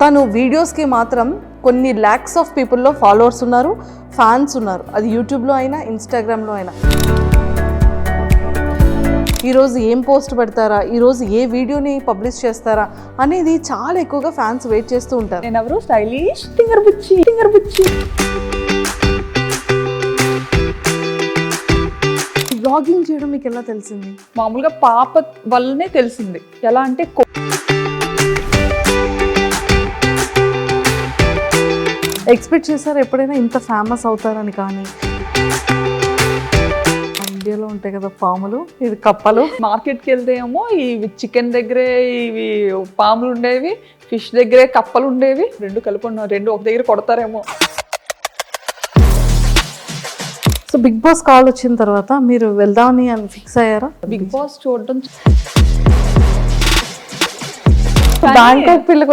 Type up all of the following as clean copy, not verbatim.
తను వీడియోస్కి మాత్రం కొన్ని ల్యాక్స్ ఆఫ్ పీపుల్లో ఫాలోవర్స్ ఉన్నారు, ఫ్యాన్స్ ఉన్నారు. అది యూట్యూబ్లో అయినా ఇన్స్టాగ్రామ్లో అయినా. ఈరోజు ఏం పోస్ట్ పెడతారా, ఈరోజు ఏ వీడియోని పబ్లిష్ చేస్తారా అనేది చాలా ఎక్కువగా ఫ్యాన్స్ వెయిట్ చేస్తూ ఉంటారు. నేను ఎవరు స్టైలిష్ ఫింగర్ బుచ్చి. బ్లాగింగ్ చేయడం మీకు ఎలా తెలిసింది? మామూలుగా పాప వల్లనే తెలిసింది. ఎలా అంటే ఎక్స్పెక్ట్ చేశారు ఎప్పుడైనా ఇంత ఫేమస్ అవుతారని? కానీ ఇండియాలో ఉంటాయి కదా పాములు, ఇది కప్పలు. మార్కెట్కి వెళ్తే ఏమో ఇవి చికెన్ దగ్గరే ఇవి పాములు ఉండేవి, ఫిష్ దగ్గరే కప్పలు ఉండేవి. రెండు కలిపి రెండు ఒక దగ్గర కొడతారేమో. సో బిగ్ బాస్ కాల్ వచ్చిన తర్వాత మీరు వెళ్దామని ఫిక్స్ అయ్యారా? బిగ్ బాస్ చూడడం బ్యాంకాక్ పిల్లకి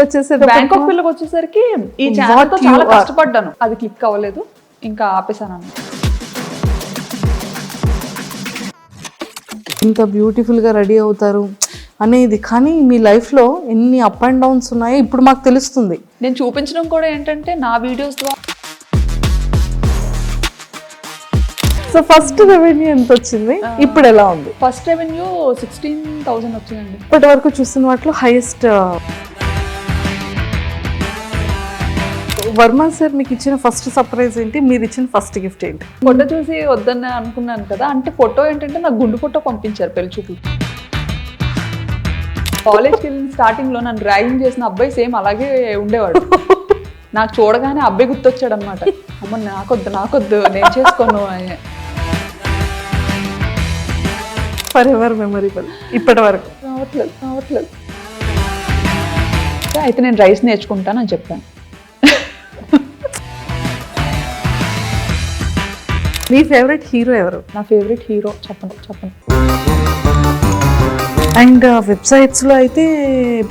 వచ్చేసరికి ఈ ఛానల్ తో చాలా కష్టపడ్డాను. అది క్లిక్ అవ్వలేదు, ఇంకా ఆపేసాను. ఇంత బ్యూటిఫుల్గా రెడీ అవుతారు అనేది, కానీ మీ లైఫ్లో ఎన్ని అప్ అండ్ డౌన్స్ ఉన్నాయో ఇప్పుడు మాకు తెలుస్తుంది. నేను చూపించడం కూడా ఏంటంటే నా వీడియోస్ ద్వారా. సో ఫస్ట్ రెవెన్యూ ఎంత వచ్చింది, ఇప్పుడు ఎలా ఉంది? ఫస్ట్ రెవెన్యూ 16,000 వచ్చిందండి. ఇప్పటి వరకు చూస్తున్న వాటిలో హైయెస్ట్. వర్మ సార్ మీకు ఇచ్చిన ఫస్ట్ సర్ప్రైజ్ ఏంటి, మీరు ఇచ్చిన ఫస్ట్ గిఫ్ట్ ఏంటి? ఫోటో చూసి వద్దని అనుకున్నాను కదా, అంటే ఫోటో ఏంటంటే నాకు గుండు ఫోటో పంపించారు పెళ్లి చూపులు. కాలేజ్కి వెళ్ళిన స్టార్టింగ్లో నన్ను ర్యాగింగ్ చేసిన అబ్బాయి సేమ్ అలాగే ఉండేవాడు. నాకు చూడగానే అబ్బాయి గుర్తొచ్చాడు అనమాట. అమ్మ నాకొద్దు నేను చేసుకోను అని. ఫర్ ఎవర్ మెమరబుల్ ఇప్పటి వరకు. రావట్లేదు. అయితే నేను రైస్ నేర్చుకుంటాను అని చెప్పాను. మీ ఫేవరెట్ హీరో ఎవరు? నా ఫేవరెట్ హీరో చెప్పను. అండ్ వెబ్సైట్స్లో అయితే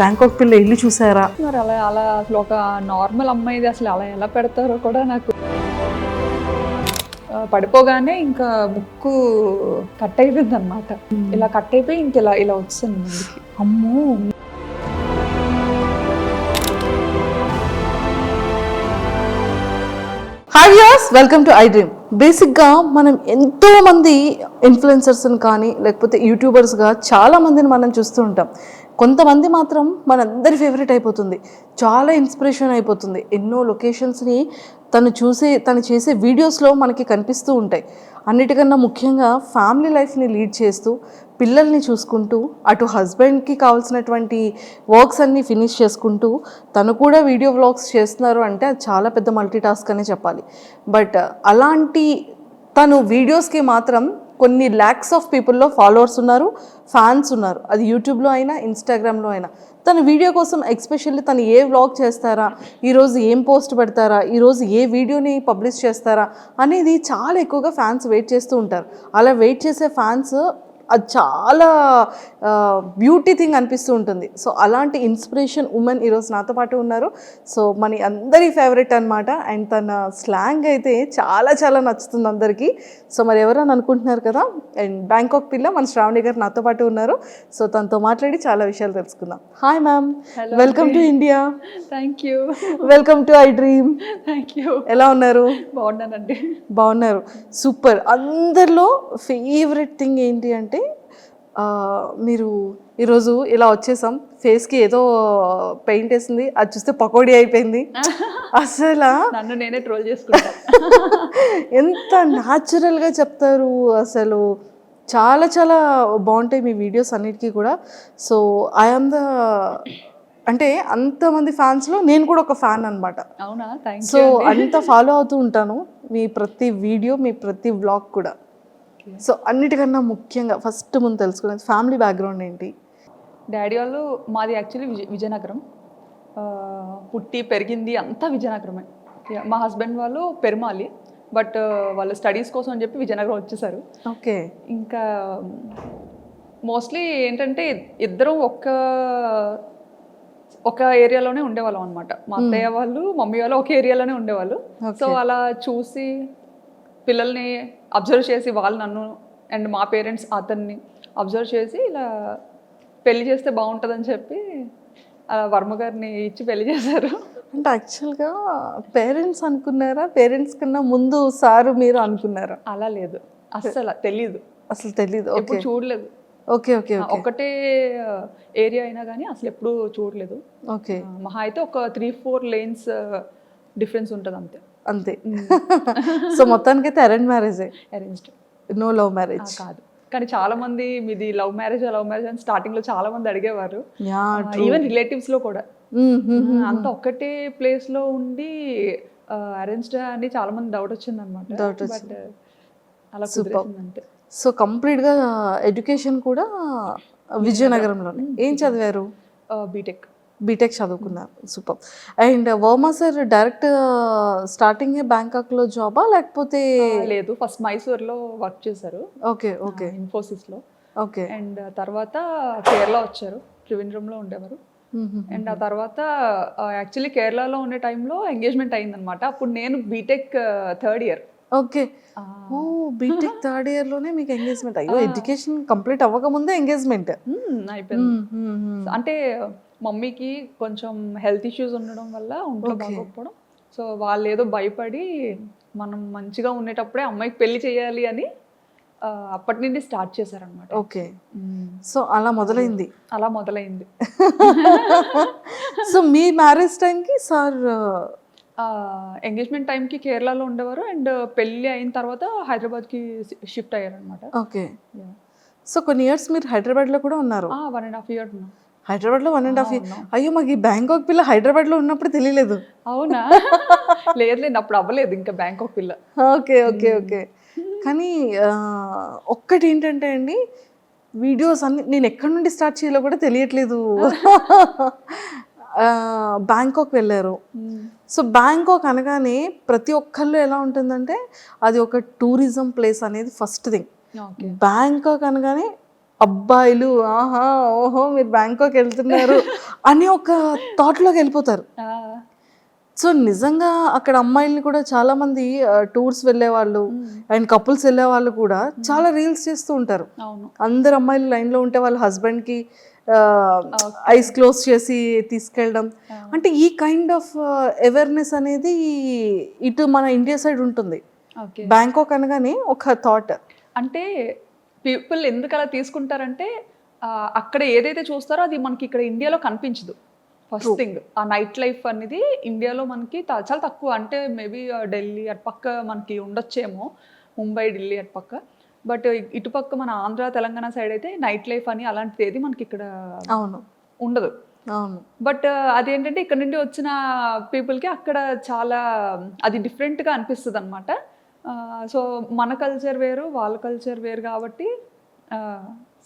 బ్యాంకాక్ పిల్ల ఇల్లు చూసారా? మరి అలా అసలు ఒక నార్మల్ అమ్మాయిది అసలు అలా ఎలా పెడతారో కూడా నాకు. పడిపోగానే ఇంకా ముక్కు కట్ అయిపోయింది అనమాట. ఇలా కట్ అయిపోయి ఇంక ఇలా వచ్చింది ముందుకి. అమ్మో. Hi viewers, welcome to I dream. బేసిక్గా మనం ఎంతో మంది ఇన్ఫ్లుయెన్సర్స్ని కానీ లేకపోతే యూట్యూబర్స్గా చాలా మందిని మనం చూస్తూ ఉంటాం. కొంతమంది మాత్రం మనందరి ఫేవరెట్ అయిపోతుంది, చాలా ఇన్స్పిరేషన్ అయిపోతుంది. ఎన్నో లొకేషన్స్ని తను చేసే వీడియోస్లో మనకి కనిపిస్తూ ఉంటాయి. అన్నిటికన్నా ముఖ్యంగా ఫ్యామిలీ లైఫ్ని లీడ్ చేస్తూ పిల్లల్ని చూసుకుంటూ అటు హస్బెండ్కి కావాల్సినటువంటి వర్క్స్ అన్నీ ఫినిష్ చేసుకుంటూ తను కూడా వీడియో వ్లాగ్స్ చేస్తున్నారు అంటే అది చాలా పెద్ద మల్టీ టాస్క్ అనే చెప్పాలి. బట్ అలాంటి తను వీడియోస్కి మాత్రం కొన్ని ల్యాక్స్ ఆఫ్ పీపుల్లో ఫాలోవర్స్ ఉన్నారు, ఫ్యాన్స్ ఉన్నారు. అది యూట్యూబ్లో అయినా ఇన్స్టాగ్రామ్లో అయినా. తన వీడియో కోసం ఎక్స్పెషల్లీ తను ఏ వ్లాగ్ చేస్తారా, ఈరోజు ఏం పోస్ట్ పెడతారా, ఈరోజు ఏ వీడియోని పబ్లిష్ చేస్తారా అనేది చాలా ఎక్కువగా ఫ్యాన్స్ వెయిట్ చేస్తూ ఉంటారు. అలా వెయిట్ చేసే ఫ్యాన్స్ అది చాలా బ్యూటీ థింగ్ అనిపిస్తూ ఉంటుంది. సో అలాంటి ఇన్స్పిరేషన్ ఉమెన్ ఈరోజు నాతో పాటు ఉన్నారు. సో మన అందరి ఫేవరెట్ అనమాట. అండ్ తన స్లాంగ్ అయితే చాలా చాలా నచ్చుతుంది అందరికీ. సో మరి ఎవరని అనుకుంటున్నారు కదా, అండ్ బ్యాంకాక్ పిల్ల మన శ్రావణి గారు నాతో పాటు ఉన్నారు. సో తనతో మాట్లాడి చాలా విషయాలు తెలుసుకుందాం. Hi ma'am, welcome to India. Thank you. Welcome to I dream. Thank you. ఎలా ఉన్నారు? బాగున్నానండి. బాగున్నారు, సూపర్. అందరిలో ఫేవరెట్ థింగ్ ఏంటి అంటే మీరు ఈరోజు ఇలా వచ్చేసాం, ఫేస్కి ఏదో పెయింట్ వేసింది, అది చూస్తే పకోడీ అయిపోయింది. అసలు నన్ను నేనే ట్రోల్ చేసుకుంటా. ఎంత న్యాచురల్గా చెప్తారు, అసలు చాలా చాలా బాగుంటాయి మీ వీడియోస్ అన్నిటికీ కూడా. సో ఐఎమ్ అంటే అంతమంది ఫ్యాన్స్లో నేను కూడా ఒక ఫ్యాన్ అనమాట. అవునా? Thank you. సో అంత ఫాలో అవుతూ ఉంటాను మీ ప్రతి వీడియో, మీ ప్రతి వ్లాగ్ కూడా. సో అన్నిటికన్నా ముఖ్యంగా ఫస్ట్ ముందు తెలుసుకునేది ఫ్యామిలీ బ్యాక్గ్రౌండ్ ఏంటి? డాడీ వాళ్ళు, మాది యాక్చువల్లీ విజయనగరం. పుట్టి పెరిగింది అంతా విజయనగరమే. మా హస్బెండ్ వాళ్ళు పెరుమాలి, బట్ వాళ్ళ స్టడీస్ కోసం అని చెప్పి విజయనగరం వచ్చేసారు. ఓకే. ఇంకా మోస్ట్లీ ఏంటంటే ఇద్దరం ఒక ఏరియాలోనే ఉండేవాళ్ళం అనమాట. మా అత్తయ్య వాళ్ళు మమ్మీ వాళ్ళు ఒక ఏరియాలోనే ఉండేవాళ్ళు. సో అలా చూసి పిల్లల్ని అబ్జర్వ్ చేసి వాళ్ళు నన్ను అండ్ మా పేరెంట్స్ అతన్ని అబ్జర్వ్ చేసి ఇలా పెళ్లి చేస్తే బాగుంటుందని చెప్పి వర్మ గారిని ఇచ్చి పెళ్లి చేశారు. అంటే యాక్చువల్గా పేరెంట్స్ అనుకున్నారా, పేరెంట్స్ కన్నా ముందు సారు మీరు అనుకున్నారా? అలా లేదు, అస్సలు తెలీదు, అసలు తెలీదు. ఎప్పుడు ఓకే చూడలేదు. ఓకే ఓకే ఓకే ఒకటే ఏరియా అయినా కానీ అసలు ఎప్పుడు చూడలేదు. ఓకే మహా అయితే ఒక 3-4 లేన్స్ డిఫరెన్స్ ఉంటుంది అంతే. అంతే. సో మొత్తానికైతే అరేంజ్ మ్యారేజే, అరేంజ్డ్ నో లవ్ మ్యారేజ్? కాదు, కానీ చాలా మంది మీది లవ్ మ్యారేజ్ అని స్టార్టింగ్ లో చాలా మంది అడిగేవారు, యా ఈవెన్ రిలేటివ్స్ లో కూడా. అంత ఒక్కటే ప్లేస్ లో ఉండి అరేంజ్డ్ అని చాలా మంది డౌట్ వచ్చింది అనమాట. Doubt బట్ అలా కుదిరేసింది అంతే. సో కంప్లీట్గా ఎడ్యుకేషన్ కూడా విజయనగరంలోనే. ఏం చదివారు? బీటెక్. బీటెక్ చదువుకున్నారు, super. And Varma sir direct starting బ్యాంకాక్లో జాబా లేకపోతే? లేదు, ఫస్ట్ మైసూర్లో వర్క్ చేశారు. ఓకే ఓకే ఇన్ఫోసిస్లో. ఓకే. అండ్ తర్వాత కేరళ వచ్చారు, త్రివేంద్రంలో ఉండేవారు. అండ్ ఆ తర్వాత యాక్చువల్లీ కేరళలో ఉండే టైంలో ఎంగేజ్మెంట్ అయిందనమాట. అప్పుడు నేను బీటెక్ 3rd year. ఓకే. ఓ బీటెక్ 3rd yearలోనే మీకు ఎంగేజ్మెంట్? అయ్యో, ఎడ్యుకేషన్ కంప్లీట్ అవ్వకముందే ఎంగేజ్మెంట్? అయిపోయింది. అంటే మమ్మీకి కొంచెం హెల్త్ ఇష్యూస్ ఉండడం వల్ల ఒంట్లో బాగోకపోవడం, సో వాళ్ళు ఏదో భయపడి మనం మంచిగా ఉండేటప్పుడే అమ్మాయికి పెళ్లి చేయాలి అని అప్పటి నుండి స్టార్ట్ చేశారనమాట. ఓకే. సో అలా మొదలైంది. అలా మొదలైంది. సో మీ మ్యారేజ్ టైంకి సార్ ఎంగేజ్మెంట్ టైంకి కేరళలో ఉండేవారు, అండ్ పెళ్ళి అయిన తర్వాత హైదరాబాద్కి షిఫ్ట్ అయ్యారనమాట. ఓకే. సో కొన్ని ఇయర్స్ మీరు హైదరాబాద్లో కూడా ఉన్నారు? 1.5 years ఉన్నాం హైదరాబాద్లో. 1.5 years? అయ్యో, మాకు ఈ బ్యాంకాక్ పిల్ల హైదరాబాద్లో ఉన్నప్పుడు తెలియలేదు. అవునా? లేదు, అప్పుడు అవ్వలేదు ఇంకా బ్యాంకాక్ పిల్ల. Okay okay okay. కానీ ఒక్కటి ఏంటంటే అండి, వీడియోస్ అన్ని నేను ఎక్కడి నుండి స్టార్ట్ చేయాలో కూడా తెలియట్లేదు. బ్యాంకాక్ వెళ్ళారు. సో బ్యాంకాక్ అనగానే ప్రతి ఒక్కళ్ళు ఎలా ఉంటుందంటే అది ఒక టూరిజం ప్లేస్ అనేది ఫస్ట్ థింగ్. బ్యాంకాక్ అనగానే అబ్బాయిలు ఆహా ఓహో మీరు బ్యాంకాక్ వెళ్తున్నారు అని ఒక థాట్లోకి వెళ్ళిపోతారు. సో నిజంగా అక్కడ అమ్మాయిల్ని కూడా చాలా మంది టూర్స్ వెళ్ళే వాళ్ళు అండ్ కపుల్స్ వెళ్ళే వాళ్ళు కూడా చాలా రీల్స్ చేస్తూ ఉంటారు. అందరు అమ్మాయిలు లైన్లో ఉంటే వాళ్ళ హస్బెండ్కి ఐస్ క్లోజ్ చేసి తీసుకెళ్ళడం. అంటే ఈ కైండ్ ఆఫ్ అవేర్నెస్ అనేది ఇటు మన ఇండియా సైడ్ ఉంటుంది. బ్యాంకాక్ అనగానే ఒక థాట్. అంటే పీపుల్ ఎందుకు అలా తీసుకుంటారంటే అక్కడ ఏదైతే చూస్తారో అది మనకి ఇక్కడ ఇండియాలో కనిపించదు. ఫస్ట్ థింగ్, ఆ నైట్ లైఫ్ అనేది ఇండియాలో మనకి చాలా తక్కువ. అంటే మేబీ ఢిల్లీ అటు పక్క మనకి ఉండొచ్చేమో, ముంబై ఢిల్లీ అటు పక్క. బట్ ఇటుపక్క మన ఆంధ్ర తెలంగాణ సైడ్ అయితే నైట్ లైఫ్ అని అలాంటిది ఏది మనకి ఇక్కడ ఉండదు. బట్ అదేంటంటే ఇక్కడ నుండి వచ్చిన పీపుల్కి అక్కడ చాలా అది డిఫరెంట్గా అనిపిస్తుంది అనమాట. సో మన కల్చర్ వేరు, వాళ్ళ కల్చర్ వేరు కాబట్టి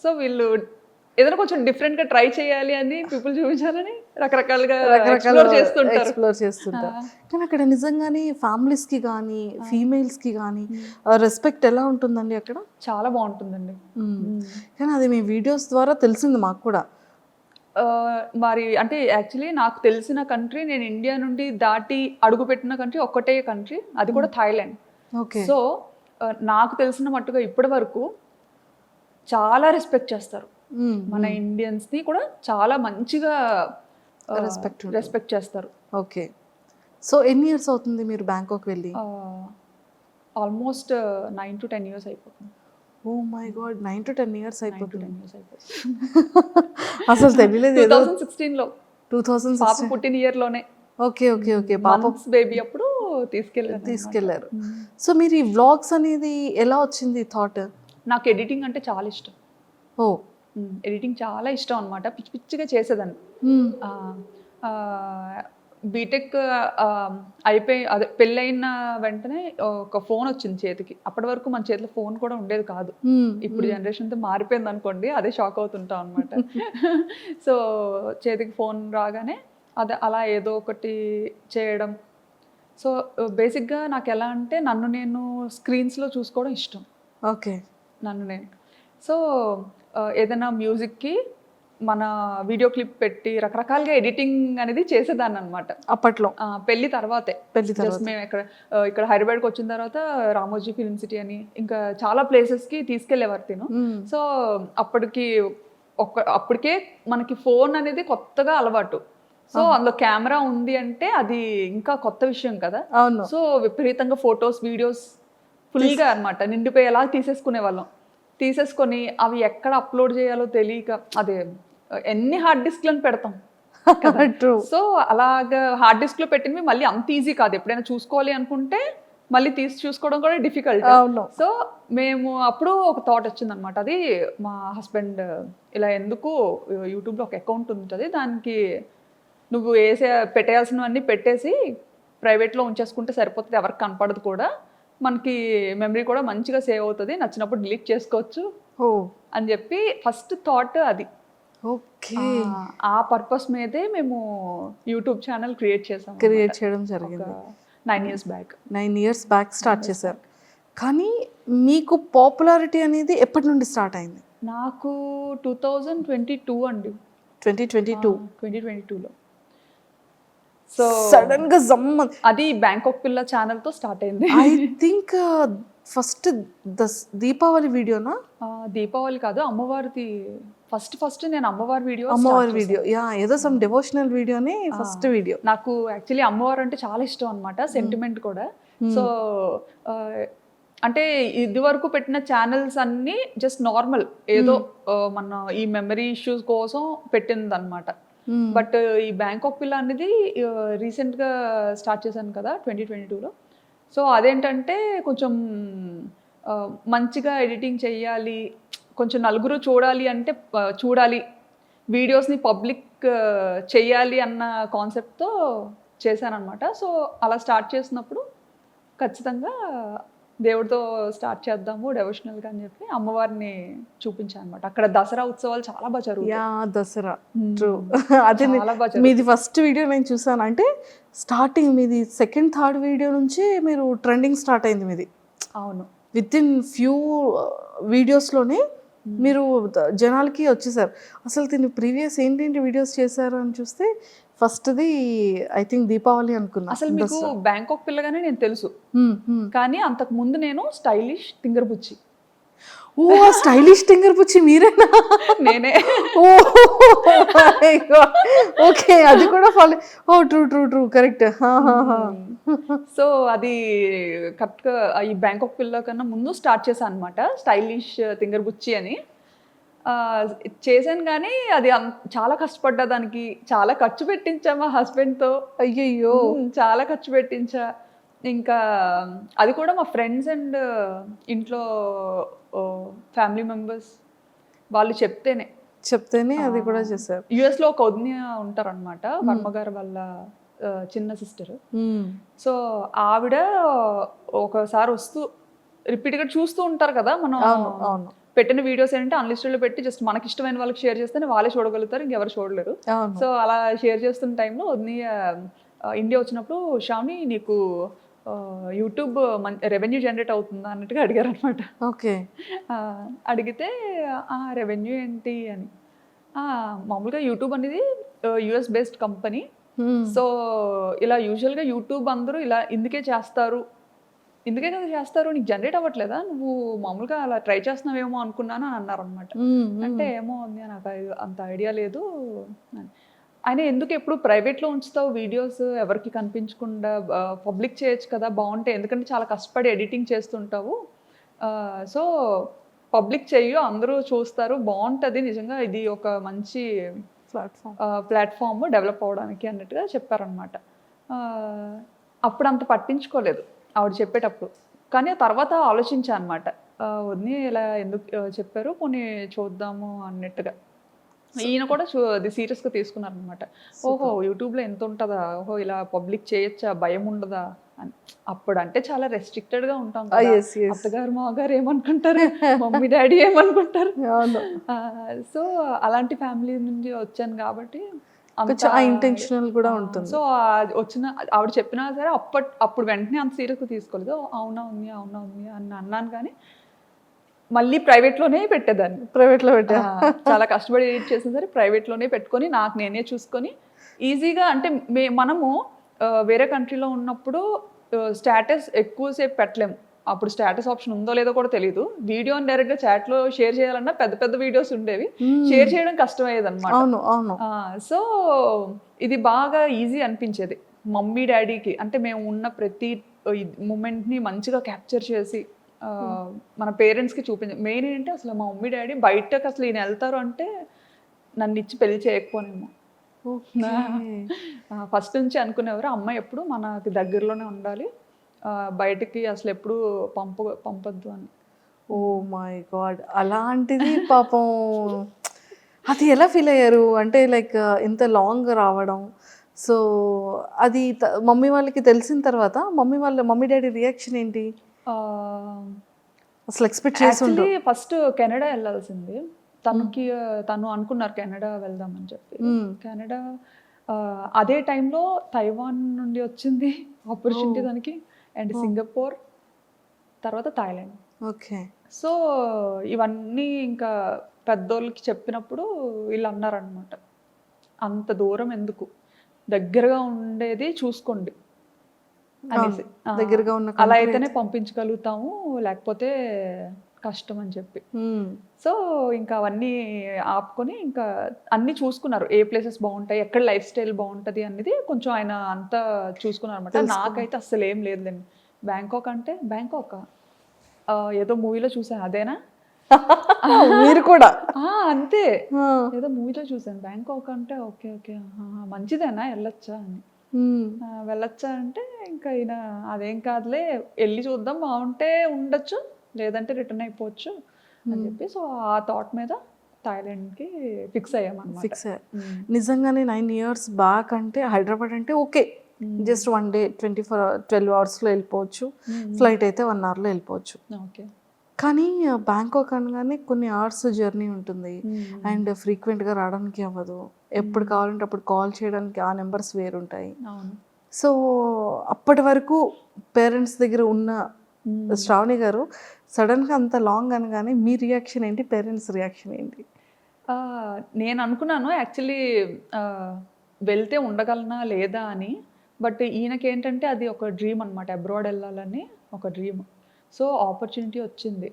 సో వీళ్ళు ఏదైనా కొంచెం డిఫరెంట్గా ట్రై చేయాలి అని పీపుల్ చూపించాలని రకరకాలుగా ఎక్స్ప్లోర్ చేస్తుంటారు. కానీ అక్కడ నిజంగానే ఫ్యామిలీస్కి కానీ ఫీమేల్స్కి కానీ రెస్పెక్ట్ ఎలా ఉంటుందండి అక్కడ? చాలా బాగుంటుందండి. కానీ అది మీ వీడియోస్ ద్వారా తెలిసింది మాకు కూడా. మరి అంటే యాక్చువల్లీ నాకు తెలిసిన కంట్రీ, నేను ఇండియా నుండి దాటి అడుగుపెట్టిన కంట్రీ ఒక్కటే కంట్రీ, అది కూడా థాయిలాండ్. సో నాకు తెలిసిన మట్టుగా ఇప్పటి వరకు చాలా రెస్పెక్ట్ చేస్తారు. మన ఇండియన్స్ని కూడా చాలా మంచిగా రెస్పెక్ట్ చేస్తారు. ఓకే. సో ఎన్ని ఇయర్స్ అవుతుంది మీరు బ్యాంకాక్ వెళ్ళి? ఆల్మోస్ట్ 9 to 10 years అయిపోతుంది. Oh my god, 9 to 10 years అయిపోతుంది. అసలు తెలియలేదు. 2016లో 2016 పాప పుట్టిన ఇయర్లోనే. Okay okay okay. పాప బేబీ అప్పుడు తీసుకెళ్ళారు. సో మీరు ఈ వ్లాగ్స్ అనేది ఎలా వచ్చింది థాట్? నాకు ఎడిటింగ్ అంటే చాలా ఇష్టం. ఎడిటింగ్ చాలా ఇష్టం అనమాట. పిచ్చి పిచ్చిగా చేసేదాన్ని. బీటెక్ అయిపోయి అదే పెళ్ళైన వెంటనే ఒక ఫోన్ వచ్చింది చేతికి. అప్పటి వరకు మన చేతిలో ఫోన్ కూడా ఉండేది కాదు. ఇప్పుడు జనరేషన్తో మారిపోయింది అనుకోండి, అదే షాక్ అవుతుంటాం అనమాట. సో చేతికి ఫోన్ రాగానే అదే అలా ఏదో ఒకటి చేయడం. సో బేసిక్గా నాకు ఎలా అంటే నన్ను నేను స్క్రీన్స్లో చూసుకోవడం ఇష్టం. ఓకే. నన్ను నేను సో ఏదైనా మ్యూజిక్కి మన వీడియో క్లిప్ పెట్టి రకరకాలుగా ఎడిటింగ్ అనేది చేసేదాన్ని అనమాట అప్పట్లో. పెళ్లి తర్వాతే. మేము ఇక్కడ హైదరాబాద్కి వచ్చిన తర్వాత రామోజీ ఫిల్మ్ సిటీ అని ఇంకా చాలా ప్లేసెస్కి తీసుకెళ్లేవారు తిను. సో అప్పటికే మనకి ఫోన్ అనేది కొత్తగా అలవాటు. సో అందులో కెమెరా ఉంది అంటే అది ఇంకా కొత్త విషయం కదా. అవును. సో విపరీతంగా ఫొటోస్ వీడియోస్ ఫుల్గా అన్నమాట నిండిపోయేలా తీసేసుకునే వాళ్ళం. తీసేసుకొని అవి ఎక్కడ అప్లోడ్ చేయాలో తెలియక అదే ఎన్ని హార్డ్ డిస్క్లను పెడతాం కదా. ట్రూ. సో అలాగా హార్డ్ డిస్క్లో పెట్టినవి మళ్ళీ అంత ఈజీ కాదు. ఎప్పుడైనా చూసుకోవాలి అనుకుంటే మళ్ళీ తీసి చూసుకోవడం కూడా డిఫికల్ట్. అవును. సో మేము అప్పుడు ఒక థాట్ వచ్చిందనమాట. అది మా హస్బెండ్ ఇలా ఎందుకు యూట్యూబ్లో ఒక అకౌంట్ ఉంటుంది, దానికి నువ్వు పెట్టేయాల్సినవన్నీ పెట్టేసి ప్రైవేట్లో ఉంచేసుకుంటే సరిపోతుంది, ఎవరికి కనపడదు కూడా, మనకి మెమరీ కూడా మంచిగా సేవ్ అవుతుంది, నచ్చినప్పుడు డిలీట్ చేసుకోవచ్చు ఓ అని చెప్పి ఫస్ట్ థాట్ అది. ఓకే. ఆ పర్పస్ మీదే మేము యూట్యూబ్ ఛానల్ క్రియేట్ చేయడం జరిగింది 9 years back. 9 years back start చేశారు. కానీ మీకు పాపులారిటీ అనేది ఎప్పటి నుండి స్టార్ట్ అయింది? నాకు 2022 అండి. 2022. 2022లో. సో సడన్ గా జమ్. అది బ్యాంకాక్ పిల్ల ఛానల్తో స్టార్ట్ అయింది. ఐ థింక్ ఫస్ట్ దీపావళి వీడియోనా? దీపావళి కాదు, అమ్మవారిది. ఫస్ట్ నేను అమ్మవారి వీడియో యా, ఏదో సమ్ డివోషనల్ వీడియోని ఫస్ట్ వీడియో. నాకు యాక్చువల్లీ అమ్మవారు అంటే చాలా ఇష్టం అనమాట, సెంటిమెంట్ కూడా. సో అంటే ఇది వరకు పెట్టిన ఛానల్స్ అన్నీ జస్ట్ నార్మల్ ఏదో మన ఈ మెమరీ ఇష్యూస్ కోసం పెట్టింది అనమాట. బట్ ఈ బ్యాంకాక్ పిల్ల అనేది రీసెంట్గా స్టార్ట్ చేశాను కదా 2022లో. సో అదేంటంటే కొంచెం మంచిగా ఎడిటింగ్ చెయ్యాలి, కొంచెం నలుగురు చూడాలి అంటే చూడాలి, వీడియోస్ని పబ్లిక్ చెయ్యాలి అన్న కాన్సెప్ట్తో చేశానమాట. సో అలా స్టార్ట్ చేసినప్పుడు ఖచ్చితంగా దేవుడితో స్టార్ట్ చేద్దాము డెవోషనల్గా అని చెప్పి అమ్మవారిని చూపించాను అనమాట. అక్కడ దసరా ఉత్సవాలు చాలా బాగా జరుగుతాయి. యా, దసరా. ట్రూ. అదే చాలా బాగా మీది ఫస్ట్ వీడియో నేను చూసాను. అంటే స్టార్టింగ్ మీది సెకండ్ థర్డ్ వీడియో నుంచి మీరు ట్రెండింగ్ స్టార్ట్ అయింది మీది. అవును. విత్ ఇన్ ఫ్యూ వీడియోస్లోనే మీరు జనాలకి వచ్చేసారు. అసలు దీన్ని ప్రీవియస్ ఏంటేంటి వీడియోస్ చేశారు అని చూస్తే ఫస్ట్ది ఐ థింక్ దీపావళి అనుకున్నా. అసలు మీకు బ్యాంకాక్ పిల్లగానే నేను తెలుసు, కానీ అంతకు ముందు నేను స్టైలిష్ తింగర్ బుచ్చి. ఓ, స్టైలిష్ తింగర్ బుచ్చి మీరేనా? నేనే. ఓకే, అది కూడా follow. Oh true true true, correct. So అది కరెక్ట్గా ఈ బ్యాంకాక్ పిల్ల కన్నా ముందు స్టార్ట్ చేశాను అనమాట, స్టైలిష్ తింగర్ బుచ్చి అని. చేశాను కానీ అది చాలా కష్టపడ్డా, దానికి చాలా ఖర్చు పెట్టించా మా హస్బెండ్తో. అయ్యయ్యో, చాలా ఖర్చు పెట్టించా. ఇంకా అది కూడా మా ఫ్రెండ్స్ అండ్ ఇంట్లో ఫ్యామిలీ మెంబర్స్ వాళ్ళు చెప్తేనే అది కూడా చేశారు. యుఎస్లో ఒక వదిన ఉంటారనమాట, వర్మగారు వాళ్ళ చిన్న సిస్టర్. సో ఆవిడ ఒకసారి వస్తూ రిపీట్గా చూస్తూ ఉంటారు కదా మనం పెట్టిన వీడియోస్ ఏంటంటే అన్లిస్టెడ్లో పెట్టి జస్ట్ మనకి ఇష్టమైన వాళ్ళకి షేర్ చేస్తేనే వాళ్ళే చూడగలుగుతారు, ఇంకెవరు చూడలేరు. సో అలా షేర్ చేస్తున్న టైంలో వదిన ఇండియా వచ్చినప్పుడు శ్రావణి నీకు యూట్యూబ్ రెవెన్యూ జనరేట్ అవుతుందా అన్నట్టుగా అడిగారు అనమాట. ఓకే. అడిగితే రెవెన్యూ ఏంటి అని, మామూలుగా యూట్యూబ్ అనేది యుఎస్ బేస్డ్ కంపెనీ. సో ఇలా యూజువల్గా యూట్యూబ్ అందరూ ఇలా ఇందుకే కదా చేస్తారు, నీకు జనరేట్ అవ్వట్లేదా, నువ్వు మామూలుగా అలా ట్రై చేస్తున్నావేమో అనుకున్నాను అని అన్నారు అనమాట. అంటే ఏమో ఉంది, నాకు అంత ఐడియా లేదు. ఆయన ఎందుకు ఎప్పుడు ప్రైవేట్లో ఉంచుతావు వీడియోస్, ఎవరికి కనిపించకుండా పబ్లిక్ చేయొచ్చు కదా, బాగుంటాయి, ఎందుకంటే చాలా కష్టపడి ఎడిటింగ్ చేస్తుంటావు, సో పబ్లిక్ చెయ్యు, అందరూ చూస్తారు, బాగుంటుంది, నిజంగా ఇది ఒక మంచి ప్లాట్ఫామ్ డెవలప్ అవ్వడానికి అన్నట్టుగా చెప్పారనమాట. అప్పుడు అంత పట్టించుకోలేదు ఆవిడ చెప్పేటప్పుడు, కానీ తర్వాత ఆలోచించాను అనమాట, వదిన ఇలా ఎందుకు చెప్పారు, పోనీ చూద్దాము అన్నట్టుగా. ఈయన కూడా అది సీరియస్గా తీసుకున్నారనమాట. ఓహో యూట్యూబ్లో ఎంత ఉంటుందా, ఓహో ఇలా పబ్లిక్ చేయొచ్చా, భయం ఉండదా అని. అప్పుడు అంటే చాలా రెస్ట్రిక్టెడ్గా ఉంటాం కదా, అత్తగారు మాగారు ఏమనుకుంటారు, మమ్మీ డాడీ ఏమనుకుంటారు. సో అలాంటి ఫ్యామిలీ నుంచి వచ్చాను కాబట్టి ఇంటెన్షనల్ కూడా ఉంటుంది. సో వచ్చిన ఆవిడ చెప్పినా సరే అప్పుడు వెంటనే అంత సీరియస్గా తీసుకోలేదు. అవునా ఉంది అని అన్నాను, కానీ మళ్ళీ ప్రైవేట్లోనే పెట్టేదాన్ని. ప్రైవేట్లో చాలా కష్టపడి ఎడిట్ చేసిన సరే ప్రైవేట్లోనే పెట్టుకొని నాకు నేనే చూసుకొని ఈజీగా. అంటే మనము వేరే కంట్రీలో ఉన్నప్పుడు స్టేటస్ ఎక్కువసేపు పెట్టలేము, అప్పుడు స్టేటస్ ఆప్షన్ ఉందో లేదో కూడా తెలియదు. వీడియోని డైరెక్ట్గా చాట్లో షేర్ చేయాలన్నా పెద్ద పెద్ద వీడియోస్ ఉండేవి, షేర్ చేయడం కష్టమయ్యేది అనమాట. అవును అవును సో ఇది బాగా ఈజీ అనిపించేది మమ్మీ డాడీకి. అంటే మేము ఉన్న ప్రతి మూమెంట్ని మంచిగా క్యాప్చర్ చేసి మన పేరెంట్స్కి చూపించాం. మెయిన్ ఏంటంటే అసలు మా మమ్మీ డాడీ బయటకు అసలు ఈయన వెళ్తారు అంటే నన్ను ఇచ్చి పెళ్లి చేయకపోనేమో. ఫస్ట్ నుంచి అనుకునేవారు అమ్మాయి ఎప్పుడు మనకి దగ్గరలోనే ఉండాలి, బయటికి అసలు ఎప్పుడు పంపొద్దు అని. ఓ మై గాడ్, అలాంటిది పాపం అది ఎలా ఫీల్ అయ్యారు అంటే లైక్ ఇంత లాంగ్ రావడం. సో అది మమ్మీ వాళ్ళకి తెలిసిన తర్వాత మమ్మీ డాడీ రియాక్షన్ ఏంటి? అసలు ఎక్స్పెక్ట్ చేసి యాక్చువల్లీ ఫస్ట్ కెనడా వెళ్ళాల్సింది తను అనుకున్నారు కెనడా వెళ్దామని చెప్పి. కెనడా అదే టైంలో తైవాన్ నుండి వచ్చింది ఆపర్చునిటీ దానికి, అండ్ సింగపూర్, తర్వాత థాయిలాండ్. ఓకే. సో ఇవన్నీ ఇంకా పెద్దోళ్ళకి చెప్పినప్పుడు వీళ్ళు అన్నారనమాట, అంత దూరం ఎందుకు, దగ్గరగా ఉండేది చూసుకోండి అనేసి. దగ్గరగా ఉన్న అలా అయితేనే పంపించగలుగుతాము, లేకపోతే కష్టం అని చెప్పి. సో ఇంకా అవన్నీ ఆపుకొని ఇంకా అన్నీ చూసుకున్నారు, ఏ ప్లేసెస్ బాగుంటాయి, ఎక్కడ లైఫ్ స్టైల్ బాగుంటుంది అనేది కొంచెం ఆయన అంతా చూసుకున్నారు అనమాట. నాకైతే అసలు ఏం లేదులేండి. బ్యాంకాక్ అంటే బ్యాంకాక్ ఏదో మూవీలో చూసాను, అదేనా మీరు కూడా? అంతే, ఏదో మూవీలో చూసాను బ్యాంకాక్ అంటే ఓకే ఓకే మంచిదేనా వెళ్ళొచ్చా అని. వెళ్ళొచ్చా అంటే ఇంకా ఈయన అదేం కాదులే వెళ్ళి చూద్దాం, బాగుంటే ఉండొచ్చు లేదంటే రిటర్న్ అయిపోవచ్చు అని చెప్పి. సో ఆ థాట్ మీద థాయిలాండ్కి ఫిక్స్ అయ్యామన్నమాట. ఫిక్స్ అయ్యారు. నిజంగానే 9 years బ్యాక్ అంటే హైదరాబాద్ అంటే ఓకే, జస్ట్ 1 day 12 hours-లో వెళ్ళిపోవచ్చు, ఫ్లైట్ అయితే 1 hour-లో వెళ్ళిపోవచ్చు. ఓకే. కానీ బ్యాంకాక్ అనగానే కొన్ని అవర్స్ జర్నీ ఉంటుంది, అండ్ ఫ్రీక్వెంట్గా రావడానికి అవ్వదు, ఎప్పుడు కావాలంటే అప్పుడు కాల్ చేయడానికి ఆ నెంబర్స్ వేరుంటాయి. సో అప్పటి వరకు పేరెంట్స్ దగ్గర ఉన్న శ్రావణి గారు సడన్గా అంత లాంగ్ అనగానే మీ రియాక్షన్ ఏంటి, పేరెంట్స్ రియాక్షన్ ఏంటి? నేను అనుకున్నాను యాక్చువల్లీ వెళ్తే ఉండగలనా లేదా అని. బట్ ఈయనకి ఏంటంటే అది ఒక డ్రీమ్ అనమాట, అబ్రాడ్ వెళ్ళాలని ఒక డ్రీమ్. సో ఆపర్చునిటీ వచ్చింది,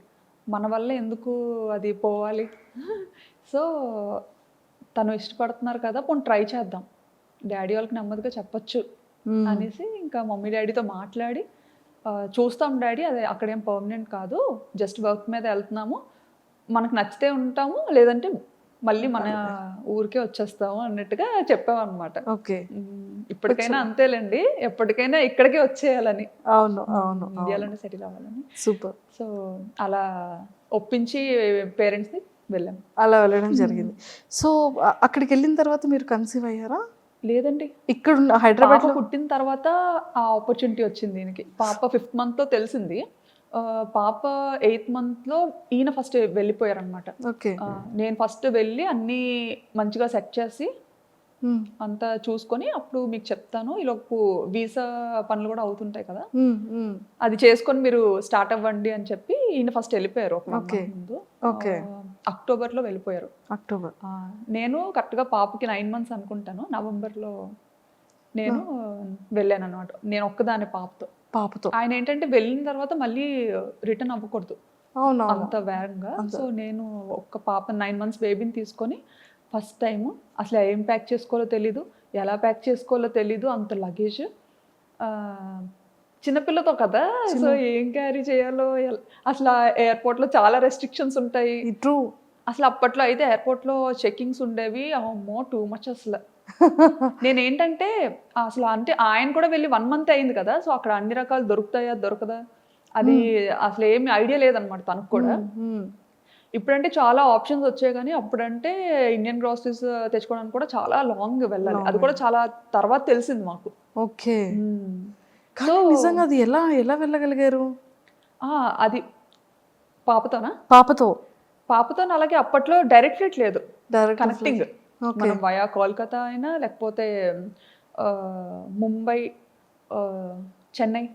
మన వల్ల ఎందుకు అది పోవాలి. సో తను ఇష్టపడుతున్నారు కదా, పోనీ ట్రై చేద్దాం, డాడీ వాళ్ళకి నెమ్మదిగా చెప్పచ్చు అనేసి ఇంకా మమ్మీ డాడీతో మాట్లాడి చూస్తాం డాడీ, అదే అక్కడేం పర్మనెంట్ కాదు, జస్ట్ వర్క్ మీద వెళ్తున్నాము, మనకు నచ్చితే ఉంటాము లేదంటే మళ్ళీ మన ఊరికే వచ్చేస్తాము అన్నట్టుగా చెప్పామన్నమాట. ఓకే. ఇప్పటికైనా అంతేలేండి, ఎప్పటికైనా ఇక్కడికే వచ్చేయాలని. అవును అవును, ఇండియాలోనే సెటిల్ అవ్వాలని. సూపర్. సో అలా ఒప్పించి పేరెంట్స్ని వెళ్ళాం. అలా వెళ్ళడం జరిగింది. సో అక్కడికి వెళ్ళిన తర్వాత మీరు కన్సీవ్ అయ్యారా? లేదండి, ఇక్కడ హైదరాబాద్ పుట్టిన తర్వాత ఆ ఆపర్చునిటీ వచ్చింది దీనికి. పాప 5th month-లో తెలిసింది, పాప 8th month-లో ఈయన ఫస్ట్ వెళ్ళిపోయారనమాట. ఓకే. నేను ఫస్ట్ వెళ్ళి అన్నీ మంచిగా సెట్ చేసి అంతా చూసుకొని అప్పుడు మీకు చెప్తాను, ఈలోపు వీసా పనులు కూడా అవుతుంటాయి కదా, అది చేసుకొని మీరు స్టార్ట్ అవ్వండి అని చెప్పి ఈయన ఫస్ట్ వెళ్ళిపోయారు ఒక ముందు. అక్టోబర్లో వెళ్ళిపోయారు. అక్టోబర్. నేను కరెక్ట్గా పాపకి 9 months అనుకుంటాను, నవంబర్లో నేను వెళ్ళాను అనమాట. నేను ఒక్కదాని పాపతో. ఆయన ఏంటంటే వెళ్ళిన తర్వాత మళ్ళీ రిటర్న్ అవ్వకూడదు అంత వేగంగా. సో నేను ఒక్క పాప 9 months బేబీని తీసుకొని ఫస్ట్ టైము అసలు ఏం ప్యాక్ చేసుకోవాలో తెలీదు, ఎలా ప్యాక్ చేసుకోవాలో తెలీదు, అంత లగేజ్, చిన్నపిల్లతో కదా, సో ఏం క్యారీ చేయాలో అసలు ఎయిర్పోర్ట్లో చాలా రెస్ట్రిక్షన్స్ ఉంటాయి. ట్రూ. అసలు అప్పట్లో అయితే ఎయిర్పోర్ట్లో చెకింగ్స్ ఉండేవి, అమ్మో టూ మచ్ అసలు. నేనేంటంటే అసలు అంటే ఆయన కూడా వెళ్ళి 1 month అయింది కదా, సో అక్కడ అన్ని రకాలు దొరుకుతాయా దొరకదా అది అసలు ఏమి ఐడియా లేదనమాట తనకు కూడా. ఇప్పుడంటే చాలా ఆప్షన్స్ వచ్చాయి, కానీ అప్పుడంటే ఇండియన్ గ్రాసరీస్ తెచ్చుకోవడానికి కూడా చాలా లాంగ్ వెళ్ళాలి, అది కూడా చాలా తర్వాత తెలిసింది మాకు. ఓకే. నిజంగా అది ఎలా ఎలా వెళ్ళగలిగారు? అది పాపతోనా? పాపతో అలాగే అప్పట్లో డైరెక్ట్ ఫ్లైట్ లేదు, కనెక్టింగ్. మనం వయా కోల్కతా అయినా లేకపోతే ముంబై, చెన్నై,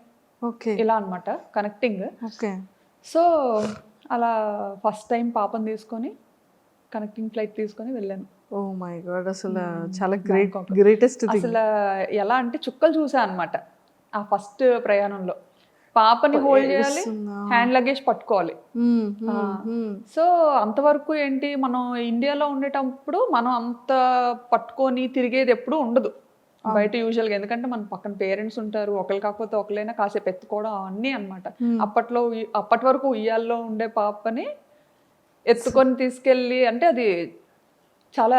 ఇలా అనమాట కనెక్టింగ్. సో అలా ఫస్ట్ టైం పాపని తీసుకొని కనెక్టింగ్ ఫ్లైట్ తీసుకొని వెళ్ళాను. ఓ మై గాడ్, అసలు చాలా గ్రేటెస్ట్. అసలు ఎలా అంటే చుక్కలు చూసా అనమాట ఆ ఫస్ట్ ప్రయాణంలో. పాపని హోల్డ్ చేయాలి, ఏడుస్తుందా? హ్యాండ్ లగేజ్ పట్టుకోవాలి. మ్మ్, మ్మ్, మ్మ్. సో అంతవరకు ఏంటి, మనం ఇండియాలో ఉండేటప్పుడు మనం అంత పట్టుకొని తిరిగేది ఎప్పుడు ఉండదు బయట యూజువల్గా. ఎందుకంటే మన పక్కన పేరెంట్స్ ఉంటారు, ఒకరు కాకపోతే ఒకరైనా కాసేపు ఎత్తుకోవడం అన్నీ అనమాట. అప్పటి వరకు ఉయ్యాల్లో ఉండే పాపని ఎత్తుకొని తీసుకెళ్ళి, అంటే అది చాలా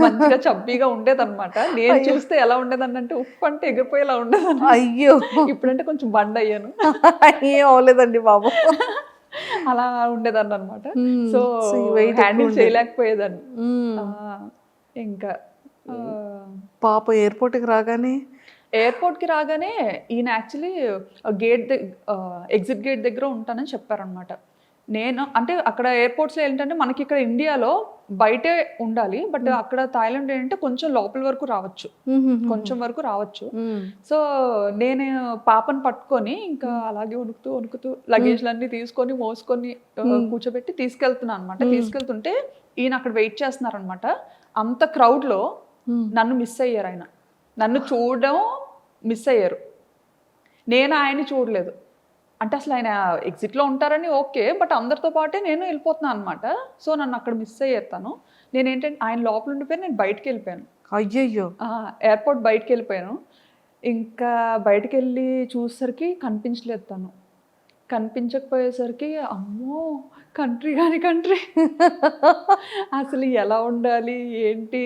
మంచిగా చబ్బీగా ఉండేదన్నమాట. నేను చూస్తే ఎలా ఉండేదని అంటే ఉప్పు అంటే ఎగిరిపోయేలా ఉండేదాన్ని. అయ్యో ఇప్పుడంటే కొంచెం బండ్ అయ్యాను. ఏం అవ్వలేదండి బాబు. అలా ఉండేదాన్ని అనమాట. Hmm. సో So, ఈ weight హ్యాండిల్ ఎక్కువ చేయలేకపోయేదాన్ని. మ్మ్. ఇంకా పాప ఎయిర్పోర్ట్కి రాగానే ఎయిర్పోర్ట్కి రాగానే ఈయన యాక్చువల్లీ గేట్ ఎగ్జిట్ గేట్ దగ్గర ఉంటానని చెప్పారనమాట. నేను అంటే అక్కడ ఎయిర్పోర్ట్స్లో ఏంటంటే మనకి ఇక్కడ ఇండియాలో బయటే ఉండాలి, బట్ అక్కడ థాయిలాండ్ ఏంటంటే కొంచెం లోపల వరకు రావచ్చు, కొంచెం వరకు రావచ్చు. సో నేను పాపను పట్టుకొని ఇంకా అలాగే వణుకుతూ వణుకుతూ లగేజ్లన్నీ తీసుకొని మోసుకొని కూర్చోబెట్టి తీసుకెళ్తున్నాను అనమాట. తీసుకెళ్తుంటే ఈయన అక్కడ వెయిట్ చేస్తున్నారనమాట. అంత క్రౌడ్లో నన్ను మిస్ అయ్యారు. ఆయన నన్ను చూడడం మిస్ అయ్యారు, నేను ఆయన్ని చూడలేదు. అంటే అసలు ఆయన ఎగ్జిట్లో ఉంటారని ఓకే, బట్ అందరితో పాటే నేను వెళ్ళిపోతున్నాను అనమాట. సో నన్ను అక్కడ మిస్ అయ్యారు తను. నేను ఏంటంటే ఆయన లోపల ఉండిపోయి నేను బయటకు వెళ్ళిపోయాను. అయ్యయ్యో. ఎయిర్పోర్ట్ బయటకు వెళ్ళిపోయాను. ఇంకా బయటకు వెళ్ళి చూసేసరికి కనిపించలేదు తను. కనిపించకపోయేసరికి అమ్మో కంట్రీ కాని కంట్రీ, అసలు ఎలా ఉండాలి ఏంటి,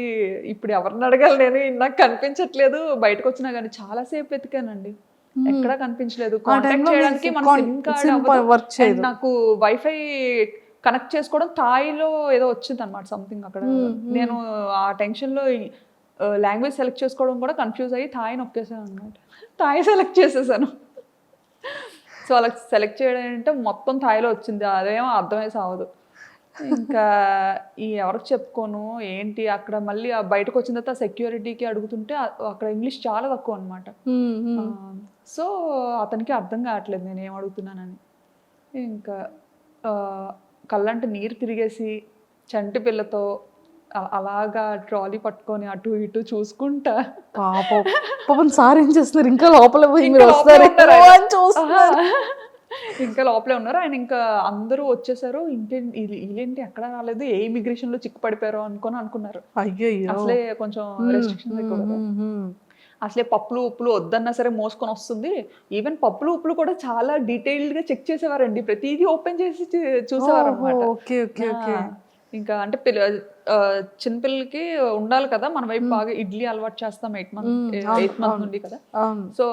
ఇప్పుడు ఎవరిని అడగాలి నేను, నాకు కనిపించట్లేదు. బయటకు వచ్చినా కానీ చాలాసేపు వెతికానండి, ఎక్కడా కనిపించలేదు. కాంటాక్ట్ చేయడానికి మన సిమ్ కార్డ్ వర్క్ చేయదు. నాకు వైఫై కనెక్ట్ చేసుకోవడం థాయిలో ఏదో వచ్చింది అనమాట సంథింగ్ అక్కడ. నేను ఆ టెన్షన్లో లాంగ్వేజ్ సెలెక్ట్ చేసుకోవడం కూడా కన్ఫ్యూజ్ అయ్యి థాయి నొక్కేసాను అనమాట. థాయి సెలెక్ట్ చేసేసాను. సో అలా సెలెక్ట్ చేయడం అంటే మొత్తం థాయిలో వచ్చింది, అదేమో అర్థమై సావదు. ఇంకా ఎవరికి చెప్పుకోను ఏంటి, అక్కడ మళ్ళీ బయటకు వచ్చిన తర్వాత సెక్యూరిటీకి అడుగుతుంటే అక్కడ ఇంగ్లీష్ చాలా తక్కువ అనమాట. సో అతనికి అర్థం కావట్లేదు నేను ఏం అడుగుతున్నానని. ఇంకా కళ్ళంటే నీరు తిరిగేసి చంటి పిల్లతో అలాగా ట్రాలీ పట్టుకొని అటు ఇటు చూసుకుంటా. పాపం సార్ ఏం చేస్తున్నారు, ఇంకా లోపల పోయి మీరు ఇంకా లోపలే ఉన్నారు ఆయన. ఇంకా అందరూ వచ్చేసారు, ఇంకేంటి వీళ్ళేంటి ఎక్కడ రాలేదు, ఏ ఇమిగ్రేషన్ లో చిక్కు పడిపోయారో అనుకున్నారు. అయ్యో అసలే కొంచెం రెస్ట్రిక్షన్స్ ఎక్కువ కదా. అసలే పప్పులు ఉప్పులు వద్దన్నా సరే మోసుకొని వస్తుంది. ఈవెన్ పప్పులు ఉప్పులు కూడా చాలా డీటెయిల్డ్ గా చెక్ చేసేవారండి, ప్రతిదీ ఓపెన్ చేసి చూసేవారు అనమాట. ఇంకా అంటే చిన్నపిల్లలకి ఉండాలి కదా మన వైపు, బాగా ఇడ్లీ అలవాటు చేస్తాం 8 మంత్ నుండి కదా. సో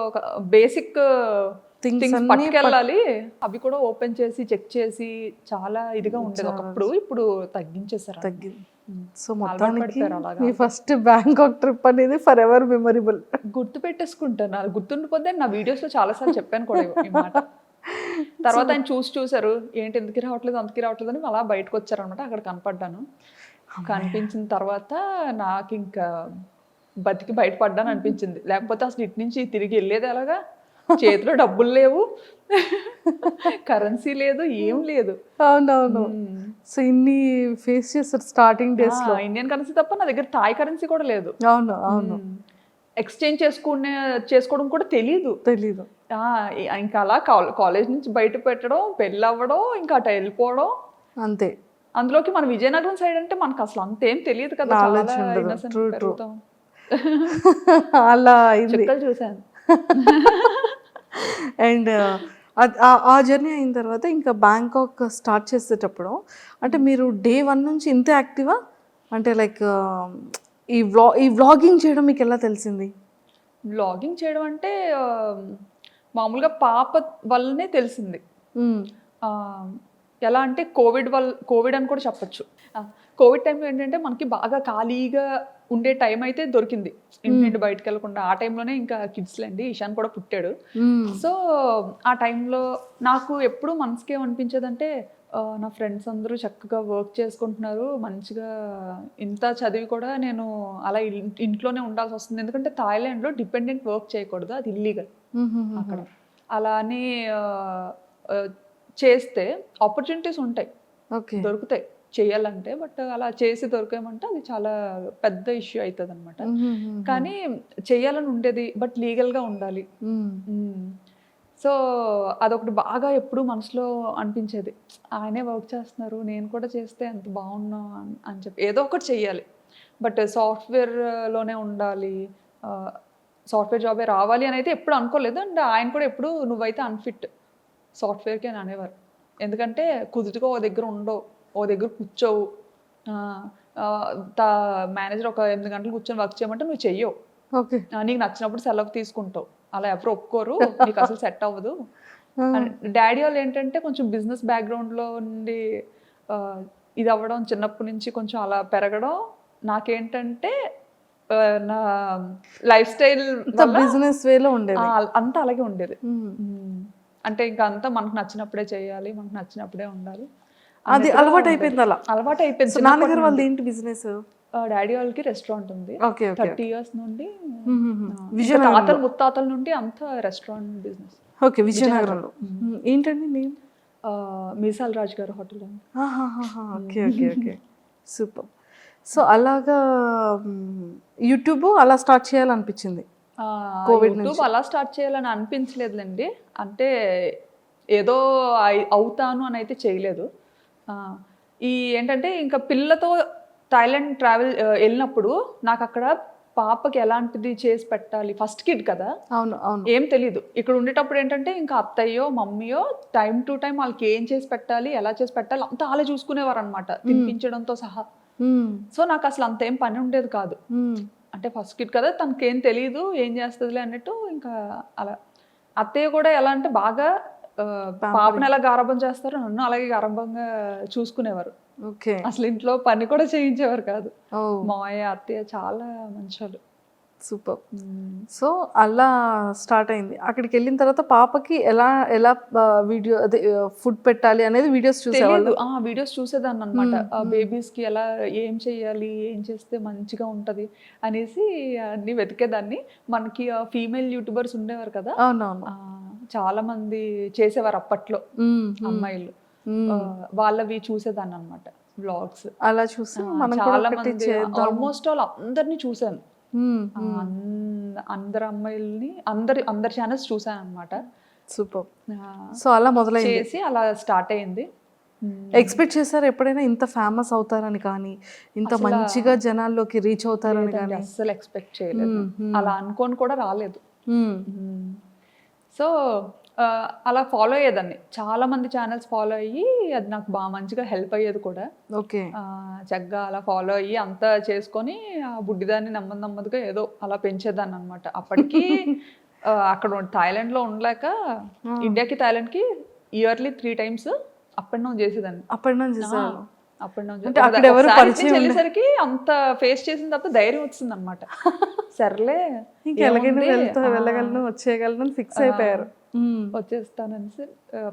బేసిక్ థింగ్స్ పట్టుకెళ్ళాలి, అవి కూడా ఓపెన్ చేసి చెక్ చేసి చాలా ఇదిగా ఉండేది ఒకప్పుడు. ఇప్పుడు తగ్గించేసారు. సో మొత్తానికి మీ ఫస్ట్ బ్యాంకాక్ ట్రిప్ అనేది ఫర్ ఎవర్ మెమరబుల్. గుర్తు పెట్టేసుకుంటాను, అది గుర్తుండిపోతే నా వీడియోస్ లో చాలా సార్లు చెప్పాను కూడా ఈ మాట. తర్వాత ఆయన చూసారు, ఏంటి ఎందుకు రావట్లేదు అందుకే రావట్లేదు అని అలా బయటకు వచ్చారనమాట. అక్కడ కనపడ్డాను. కనిపించిన తర్వాత నాకు ఇంకా బతికి బయటపడ్డాను అనిపించింది. లేకపోతే అసలు ఇటు నుంచి తిరిగి వెళ్ళేది ఎలాగా, చేతిలో డబ్బులు లేవు, కరెన్సీ లేదు, ఏం లేదు. అవునవును. సో ఇన్ని ఫేస్ చేస్తారు స్టార్టింగ్ డేస్ లో. ఇండియన్ కరెన్సీ తప్ప నా దగ్గర థాయ్ కరెన్సీ కూడా లేదు. అవును అవును. ఎక్స్చేంజ్ చేసుకోవడం కూడా తెలీదు. ఇంకా అలా కాలేజ్ నుంచి బయట పెట్టడం, పెళ్ళి అవ్వడం, ఇంకా అటు వెళ్ళిపోవడం అంతే. అందులోకి మన విజయనగరం సైడ్ అంటే మనకు అసలు అంతేం తెలియదు కదా, అలా చూసాను. అండ్ ఆ జర్నీ అయిన తర్వాత ఇంకా బ్యాంకాక్ స్టార్ట్ చేసేటప్పుడు అంటే మీరు డే 1 నుంచి ఇంత యాక్టివా, అంటే లైక్ ఈ వ్లాగింగ్ చేయడం మీకు ఎలా తెలిసింది? వ్లాగింగ్ చేయడం అంటే మామూలుగా పాప వల్లనే తెలిసింది. ఎలా అంటే కోవిడ్ అని కూడా చెప్పచ్చు. కోవిడ్ టైంలో ఏంటంటే మనకి బాగా ఖాళీగా ఉండే టైం అయితే దొరికింది, ఇంటి నుండి బయటకు వెళ్ళకుండా. ఆ టైంలోనే ఇంకా కిడ్స్లండి ఇషాన్ కూడా పుట్టాడు. సో ఆ టైంలో నాకు ఎప్పుడు మనసుకి ఏమనిపించేదంటే, నా ఫ్రెండ్స్ అందరూ చక్కగా వర్క్ చేసుకుంటున్నారు మంచిగా, ఇంత చదివి కూడా నేను అలా ఇంట్లోనే ఉండాల్సి వస్తుంది. ఎందుకంటే థాయిలాండ్లో డిపెండెంట్ వర్క్ చేయకూడదు, అది ఇల్లీగల్ అక్కడ. అలా అని చేస్తే ఆపర్చునిటీస్ ఉంటాయి, దొరుకుతాయి చేయాలంటే, బట్ అలా చేసి దొరికేమంటే అది చాలా పెద్ద ఇష్యూ అవుతుంది అనమాట. కానీ చేయాలని ఉండేది, బట్ లీగల్గా ఉండాలి. సో అదొకటి బాగా ఎప్పుడు మనసులో అనిపించేది, ఆయనే వర్క్ చేస్తున్నారు, నేను కూడా చేస్తే ఎంత బాగున్నా అని చెప్పి ఏదో ఒకటి చెయ్యాలి. బట్ సాఫ్ట్వేర్లోనే ఉండాలి, సాఫ్ట్వేర్ జాబే రావాలి అని అయితే ఎప్పుడు అనుకోలేదు. అండ్ ఆయన కూడా ఎప్పుడు నువ్వైతే అన్ఫిట్ సాఫ్ట్వేర్కి అని అనేవారు. ఎందుకంటే కుదుటిగా ఓ దగ్గర ఉండవు, ఓ దగ్గర కూర్చోవు, మేనేజర్ ఒక 8 గంటలు కూర్చొని వర్క్ చేయమంటే నువ్వు చెయ్యవు, ఓకే. నీకు నచ్చినప్పుడు సెలవు తీసుకుంటావు, అలా ఎవరు ఒప్పుకోరు, నీకు అసలు సెట్ అవ్వదు. డాడీ వాళ్ళు ఏంటంటే కొంచెం బిజినెస్ బ్యాక్గ్రౌండ్లో ఉండి ఇది అవ్వడం, చిన్నప్పటి నుంచి కొంచెం అలా పెరగడం, నాకేంటంటే నా లైఫ్ స్టైల్ బిజినెస్ వేలో ఉండేది. అంతా అలాగే ఉండేది. అంటే ఇంకా అంతా మనకు నచ్చినప్పుడే చేయాలి, మనకు నచ్చినప్పుడే ఉండాలి, అది అలవాటు అయిపోయింది. అలా అలవాటు అయిపోయింది. నాన్నగారు వాళ్ళు ఏంటి బిజినెస్? డాడీ వాళ్ళకి రెస్టారెంట్ ఉంది, 30 years నుండి, తాతల ముత్తాతల నుండి అంతా రెస్టారెంట్ బిజినెస్. ఓకే, విజయనగరంలో. ఏంటండి నేమ్? మీసాల్ రాజ్ గారు hotel. Okay okay okay, super. So అలాగా యూట్యూబ్ అలా స్టార్ట్ చేయాలనిపించింది. యూట్యూబ్ అలా స్టార్ట్ చేయాలని అనిపించలేదులేండి, అంటే ఏదో అవుతాను అని అయితే చేయలేదు. ఈ ఏంటంటే ఇంకా పిల్లతో థాయిలాండ్ ట్రావెల్ వెళ్ళినప్పుడు నాకు అక్కడ పాపకి ఎలాంటిది చేసి పెట్టాలి, ఫస్ట్ కిడ్ కదా, అవును అవును, ఏం తెలీదు. ఇక్కడ ఉండేటప్పుడు ఏంటంటే ఇంకా అత్తయ్యో మమ్మీయో టైం టు టైం వాళ్ళకి ఏం చేసి పెట్టాలి, ఎలా చేసి పెట్టాలి అంతా అలా చూసుకునేవారు అనమాట, తినిపించడంతో సహా. సో నాకు అసలు అంత ఏం పని ఉండేది కాదు, అంటే ఫస్ట్ కిడ్ కదా, తనకేం తెలీదు, ఏం చేస్తుందిలే అన్నట్టు. ఇంకా అలా అత్తయ్య కూడా ఎలా అంటే బాగా పాపను ఎలా గారాబం చేస్తారో నన్ను అలాగే గారాబంగా చూసుకునేవారు. ఓకే, అసలు ఇంట్లో పని కూడా చేయించేవారు కాదు. మావయ్య అత్తయ్య చాలా మంచోళ్ళు. సూపర్. సో అలా స్టార్ట్ అయింది. అక్కడికి వెళ్ళిన తర్వాత పాపకి ఎలా ఎలా వీడియో అదే ఫుడ్ పెట్టాలి అనేది వీడియోస్ చూసేవాళ్ళు. వీడియోస్ చూసేదాన్ని అనమాట, బేబీస్కి ఎలా ఏం చేయాలి, ఏం చేస్తే మంచిగా ఉంటుంది అనేసి అన్ని వెతికేదాన్ని. మనకి ఫీమేల్ యూట్యూబర్స్ ఉండేవారు కదా, అవునవును, చాలా మంది చేసేవారు అప్పట్లో అమ్మాయిలు, వాళ్ళవి చూసేదాన్ని అనమాట వ్లాగ్స్. అలా చూసి చాలా మంది ఆల్మోస్ట్ ఆల్ అందరినీ చూసాను, అందరు అమ్మాయిల్ని అందరి ఛానల్స్ చూసాను అనమాట. సూపర్. సో అలా మొదలైంది, చేసి అలా స్టార్ట్ అయింది. ఎక్స్పెక్ట్ చేశారు ఎప్పుడైనా ఇంత ఫేమస్ అవుతారని కానీ, ఇంత మంచిగా జనాల్లోకి రీచ్ అవుతారని కానీ? అస్సలు ఎక్స్పెక్ట్ చేయలేదు, అలా అనుకోని కూడా రాలేదు. సో అలా ఫాలో అయ్యేదాన్ని, చాలా మంది ఛానల్స్ ఫాలో అయ్యి అది నాకు బాగా మంచిగా హెల్ప్ అయ్యేది కూడా. ఓకే, చక్కగా అలా ఫాలో అయ్యి అంతా చేసుకొని ఆ బుడ్డిదాన్ని నెమ్మదిగా ఏదో అలా పెంచేదాన్ని అనమాట. అప్పటికి అక్కడ థాయిలాండ్లో ఉండలేక ఇండియాకి థాయిలాండ్కి yearly 3 times up and down చేసేదాన్ని. అప్ అండ్ డౌన్ చేసేవాళ్ళు. వెళ్ళేసరికి అంత ఫేస్ చేసిన తప్ప ధైర్యం వచ్చింది అనమాట. సర్లే వెళ్ళగలను వచ్చేయగలను ఫిక్స్ అయిపోయారు. వచ్చేస్తానని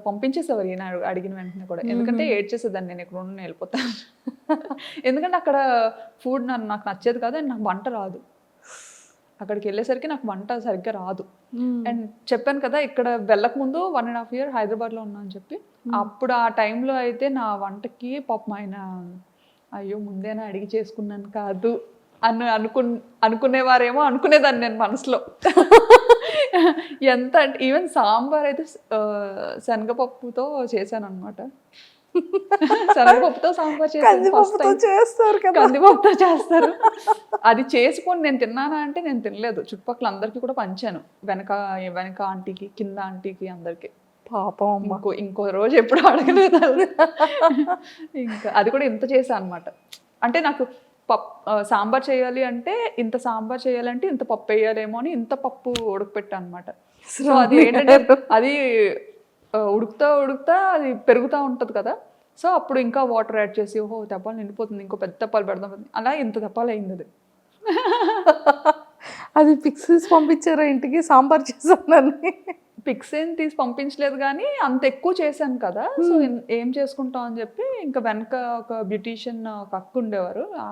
పంపించేసేవారు ఈయన అడిగిన వెంటనే కూడా, ఎందుకంటే ఏడ్చేసేదాన్ని నేను ఇక్కడ ఉండి వెళ్ళిపోతాను. ఎందుకంటే అక్కడ ఫుడ్ నాకు నచ్చేది కాదు, అండ్ నాకు వంట రాదు. అక్కడికి వెళ్ళేసరికి నాకు వంట సరిగ్గా రాదు. అండ్ చెప్పాను కదా ఇక్కడ వెళ్ళక ముందు 1.5 year హైదరాబాద్లో ఉన్నా అని చెప్పి, అప్పుడు ఆ టైంలో అయితే నా వంటకి పాపం ఆయన అయ్యో ముందేనా అడిగి చేసుకున్నాను కాదు అనుకునేవారేమో అనుకునేదాన్ని నేను మనసులో. ఎంత అంటే ఈవెన్ సాంబార్ అయితే శనగపప్పుతో చేశాను అనమాట. శనగపప్పుతో సాంబార్ చేస్తారు, కందిపప్పుతో చేస్తారు. అది చేసుకొని నేను తిన్నానా అంటే నేను తినలేదు, చుట్టుపక్కల అందరికీ కూడా పంచాను, వెనక ఆంటీకి, కింద ఆంటీకి, అందరికి. పాపం ఇంకో రోజు ఎప్పుడు అడగలేదు. ఇంకా అది కూడా ఇంత చేశాను అనమాట. అంటే నాకు సాంబార్ చేయాలి అంటే ఇంత సాంబార్ చేయాలంటే ఇంత పప్పు వేయాలేమో అని ఇంత పప్పు ఉడకపెట్టాను అనమాట. సో అది ఏంటంటే అది ఉడుకుతా అది పెరుగుతూ ఉంటుంది కదా, సో అప్పుడు ఇంకా వాటర్ యాడ్ చేసి ఓహో తెప్పాలు నిండిపోతుంది, ఇంకో పెద్ద తెప్పాలు పెడదాం, అలా ఇంత తెప్పాలు అయింది అది. అది పిక్స్ పంపించారా ఇంటికి సాంబార్ చేశానని? పిక్స్ ఏం తీసి పంపించలేదు కానీ అంత ఎక్కువ చేశాను కదా, సో ఏం చేసుకుంటాం అని చెప్పి ఇంకా వెనక ఒక బ్యూటీషియన్ ఒక అక్క ఉండేవారు, ఆ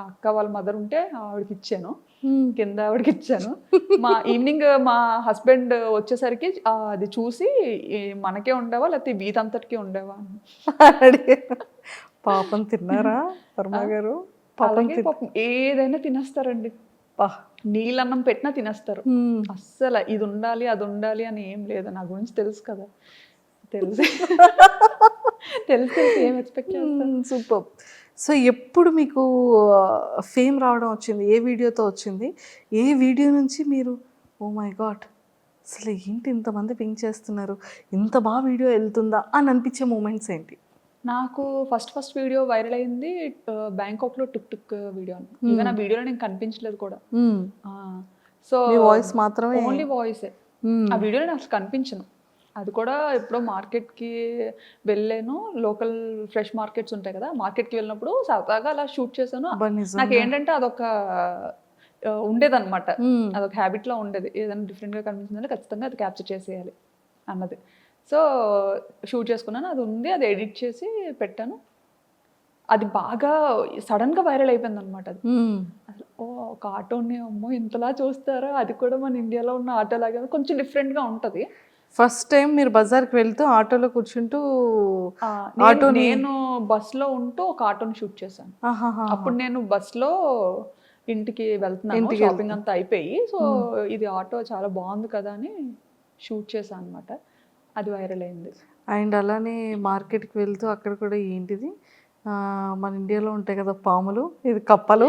అక్క వాళ్ళ మదర్ ఉంటే ఆవిడకి ఇచ్చాను, కింద ఆవిడకి ఇచ్చాను. ఈవినింగ్ మా హస్బెండ్ వచ్చేసరికి అది చూసి మనకే ఉండేవా లేకపోతే వీధంతటికి ఉండేవా అని పాపం తిన్నారా వర్మ గారు? పాపం ఏదైనా తినేస్తారండి పా. నీళ్ళన్నం పెట్టినా తినేస్తారు. అస్సలు ఇది ఉండాలి అది ఉండాలి అని ఏం లేదు. నా గురించి తెలుసు కదా, తెలుసు తెలిసి ఏం ఎక్స్పెక్ట్ చేస్తాను. సూపర్. సో ఎప్పుడు మీకు ఫేమ్ రావడం వచ్చింది? ఏ వీడియోతో వచ్చింది? ఏ వీడియో నుంచి మీరు ఓ మై గాడ్ అసలు ఏంటి ఇంతమంది పింక్ చేస్తున్నారు, ఇంత బాగా వీడియో వెళ్తుందా అని అనిపించే మూమెంట్స్ ఏంటి? నాకు ఫస్ట్ వీడియో వైరల్ అయింది బ్యాంకాక్లో టుక్ వీడియో. ఈవెన్ ఆ వీడియోలో నేను కనిపించలేదు కూడా. సో వాయిస్ మాత్రమే, ఓన్లీ వాయిసే. ఆ వీడియోలో నేను అసలు కనిపించను. అది కూడా ఎప్పుడో మార్కెట్కి వెళ్ళాను. లోకల్ ఫ్రెష్ మార్కెట్స్ ఉంటాయి కదా, మార్కెట్కి వెళ్ళినప్పుడు సరదాగా అలా షూట్ చేశాను. నాకు ఏంటంటే అదొక ఉండేదన్నమాట, అదొక హ్యాబిట్లో ఉండేది. ఏదైనా డిఫరెంట్గా కనిపించిందంటే ఖచ్చితంగా అది క్యాప్చర్ చేసేయాలి అన్నది. సో షూట్ చేసుకున్నాను, అది ఉంది, అది ఎడిట్ చేసి పెట్టాను. అది బాగా సడన్గా వైరల్ అయిపోయింది అనమాట. అది అసలు ఒక ఆటోని అమ్మో ఇంతలా చూస్తారా, అది కూడా మన ఇండియాలో ఉన్న ఆటో లాగా కొంచెం డిఫరెంట్గా ఉంటుంది. ఫస్ట్ టైం మీరు బజార్కి వెళ్తూ ఆటోలో కూర్చుంటూ నేను బస్లో ఉంటూ ఒక ఆటోని షూట్ చేశాను. అప్పుడు నేను బస్లో ఇంటికి వెళ్తున్నాను, షాపింగ్ అంతా అయిపోయి. సో ఇది ఆటో చాలా బాగుంది కదా అని షూట్ చేశాను అనమాట. అది వైరల్ అయింది. అండ్ అలానే మార్కెట్కి వెళ్తూ అక్కడ కూడా ఏంటిది మన ఇండియాలో ఉంటాయి కదా పాములు, ఇది కప్పలు,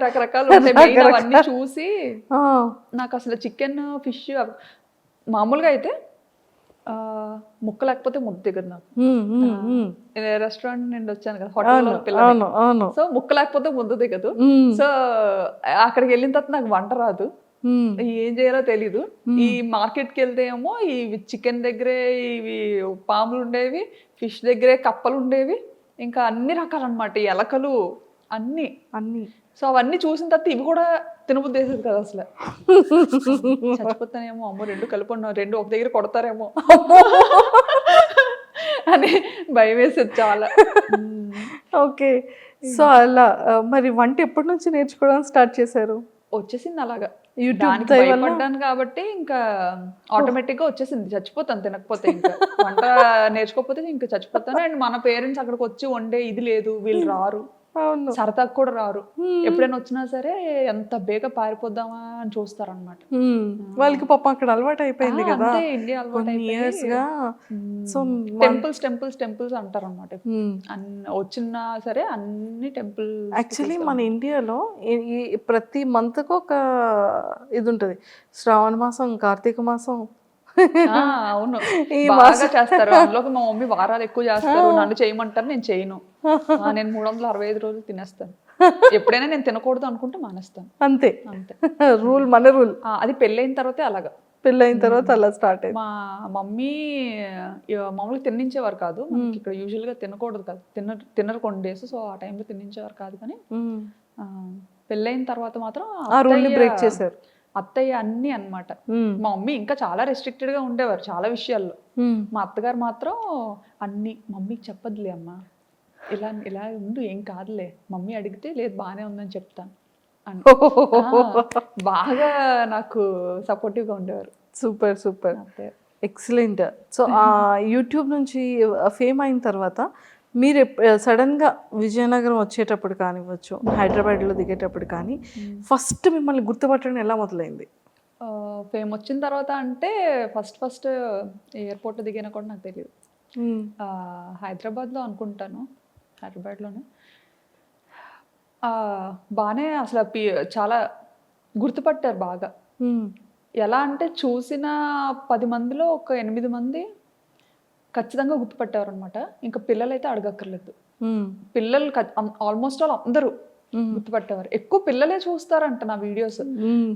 రకరకాలు ఉంటాయి. అవన్నీ చూసి నాకు అసలు చికెన్ ఫిష్ మామూలుగా అయితే ముక్క లేకపోతే ముద్ద దిగదు నాకు. రెస్టారెంట్ నుండి వచ్చాను కదా, హోటల్లో పిల్లలు, సో ముక్క లేకపోతే ముద్ద దిగదు. సో అక్కడికి వెళ్ళిన తర్వాత నాకు వంట రాదు, ఏం చేయాలో తెలీదు. ఈ మార్కెట్కి వెళ్తే ఏమో ఈ చికెన్ దగ్గరే ఇవి పాములు ఉండేవి, ఫిష్ దగ్గరే కప్పలు ఉండేవి, ఇంకా అన్ని రకాలు అనమాట, ఎలకలు అన్ని. సో అవన్నీ చూసిన తర్వాత ఇవి కూడా తినబుద్ధి వేసేది కదా అసలు. చచ్చిపోతానేమో, అమ్మో రెండు కలిపి ఉన్నావు, రెండు ఒక దగ్గర కొడతారేమో అని భయం వేసేది చాలా. ఓకే. సో అలా మరి వంట ఎప్పటి నుంచి నేర్చుకోవడం స్టార్ట్ చేశారు? వచ్చేసింది అలాగా, యూట్యూబ్ భయపడ్డాను కాబట్టి ఇంకా ఆటోమేటిక్గా వచ్చేసింది. చచ్చిపోతాను తినకపోతే, ఇంకా వంట నేర్చుకోకపోతే ఇంకా చచ్చిపోతాను. అండ్ మన పేరెంట్స్ అక్కడికి వచ్చి వండే ఇది లేదు, వీళ్ళు రారు, సరదాకు కూడా రారు. ఎప్పుడైనా వచ్చినా సరే ఎంత బేగా పారిపోద్దామా అని చూస్తారనమాట. వాళ్ళకి పాపం అక్కడ అలవాటు అయిపోయింది కదా, ఇండియా అలవాటు ఇయర్స్ గా. సో టెంపుల్స్ అంటారు అనమాట. వచ్చినా సరే అన్ని టెంపుల్. యాక్చువల్లీ మన ఇండియాలో ప్రతి మంత్ కు ఒక ఇది ఉంటుంది, శ్రావణ మాసం, కార్తీక మాసం. అవును, బాగా చేస్తారు. అందులోకి మా మమ్మీ వారాలు ఎక్కువ చేస్తారు. నన్ను చేయమంటారు, నేను చేయను. నేను 365 రోజులు తినేస్తాను. ఎప్పుడైనా నేను తినకూడదు అనుకుంటే మానేస్తాను, అంతే. రూల్, మన రూల్. అది పెళ్ళైన తర్వాతే అలాగా, పెళ్ళైన తర్వాత అలా స్టార్ట్ అయింది. మా మమ్మీ మామూలుగా తిన్నించేవారు కాదు. ఇక్కడ యూజువల్గా తినకూడదు కదా, తినరు కొన్ని డేస్. సో ఆ టైంలో తిన్నించేవారు కాదు. కానీ పెళ్ళైన తర్వాత మాత్రం బ్రేక్ చేశారు అత్తయ్య అన్ని అన్నమాట. మా మమ్మీ ఇంకా చాలా రెస్ట్రిక్టెడ్ గా ఉండేవారు చాలా విషయాల్లో. మా అత్తగారు మాత్రం అన్ని, మమ్మీకి చెప్పదులే అమ్మా, ఇలా ఇలా ఉండు, ఏం కాదులే, మమ్మీ అడిగితే లేదు బాగానే ఉందని చెప్తాను అని బాగా నాకు సపోర్టివ్ గా ఉండేవారు. Super super, excellent. సో ఆ యూట్యూబ్ నుంచి ఫేమ్ అయిన తర్వాత మీరు సడన్గా విజయనగరం వచ్చేటప్పుడు కానివ్వచ్చు, హైదరాబాద్లో దిగేటప్పుడు కానీ ఫస్ట్ మిమ్మల్ని గుర్తుపట్టడం ఎలా మొదలైంది? ఫేమ్ వచ్చిన తర్వాత అంటే ఫస్ట్ ఎయిర్పోర్ట్లో దిగినా కూడా నాకు తెలియదు. హైదరాబాద్లో అనుకుంటాను, హైదరాబాద్లోనే బాగానే అసలు చాలా గుర్తుపట్టారు బాగా. ఎలా అంటే చూసిన 10 మందిలో ఒక 8 మంది ఖచ్చితంగా గుర్తుపట్టారు అనమాట. ఇంకా పిల్లలు అయితే అడగక్కర్లేదు, పిల్లలు ఆల్మోస్ట్ ఆల్ అందరూ గుర్తుపట్టేవారు. ఎక్కువ పిల్లలే చూస్తారంట నా వీడియోస్.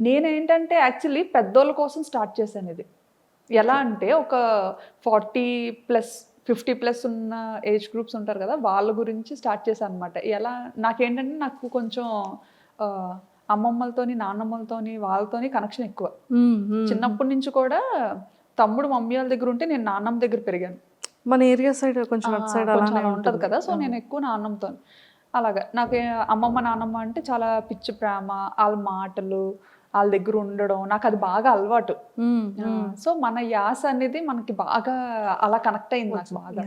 నేనేంటంటే యాక్చువల్లీ పెద్దోళ్ళ కోసం స్టార్ట్ చేశాను ఇది. ఎలా అంటే ఒక 40+ 50+ ఉన్న ఏజ్ గ్రూప్స్ ఉంటారు కదా, వాళ్ళ గురించి స్టార్ట్ చేశాను అనమాట. ఎలా నాకేంటంటే నాకు కొంచెం అమ్మమ్మలతోని, నాన్నమ్మలతోని, వాళ్ళతోని కనెక్షన్ ఎక్కువ. చిన్నప్పటి నుంచి కూడా తమ్ముడు మమ్మీ వాళ్ళ దగ్గర ఉంటే నేను నాన్నమ్మ దగ్గర పెరిగాను. మన ఏరియా సైడ్ కొంచెం అలా ఉంటుంది కదా, సో నేను ఎక్కువ నాన్నమ్మతో. అలాగా నాకు అమ్మమ్మ నాన్నమ్మ అంటే చాలా పిచ్చి ప్రేమ, వాళ్ళ మాటలు, వాళ్ళ దగ్గర ఉండడం నాకు అది బాగా అలవాటు. సో మన యాస అనేది మనకి బాగా అలా కనెక్ట్ అయింది నాకు బాగా.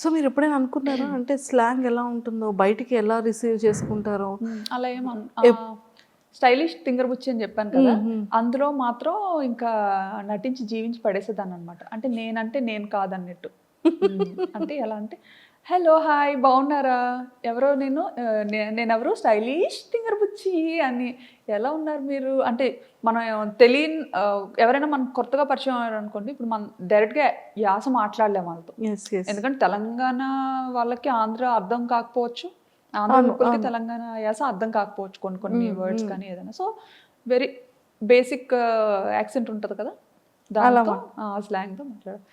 సో మీరు ఎప్పుడైనా అనుకున్నారా అంటే స్లాంగ్ ఎలా ఉంటుందో, బయటికి ఎలా రిసీవ్ చేసుకుంటారో? అలా స్టైలిష్ తింగర్ బుచ్చి అని చెప్పాను కదా, అందులో మాత్రం ఇంకా నటించి జీవించి పడేసేదాన్ని అనమాట. అంటే నేనంటే నేను కాదన్నట్టు. అంటే ఎలా అంటే, హలో హాయ్ బాగున్నారా, ఎవరో నేనెవరు స్టైలిష్ తింగర్ బుచ్చి అని, ఎలా ఉన్నారు మీరు అంటే మనం తెలియని ఎవరైనా మనకు కొత్తగా పరిచయం అయ్యారు అనుకోండి, ఇప్పుడు మనం డైరెక్ట్గా యాస మాట్లాడలేము వాళ్ళతో. ఎందుకంటే తెలంగాణ వాళ్ళకి ఆంధ్ర అర్థం కాకపోవచ్చు, ఆంధ్ర పీపుల్కి తెలంగాణ యాస అర్థం కాకపోవచ్చు కొన్ని వర్డ్స్ కానీ ఏదైనా. సో వెరీ బేసిక్ యాక్సెంట్ ఉంటుంది కదా, దాంతో స్లాంగ్తో మాట్లాడారు.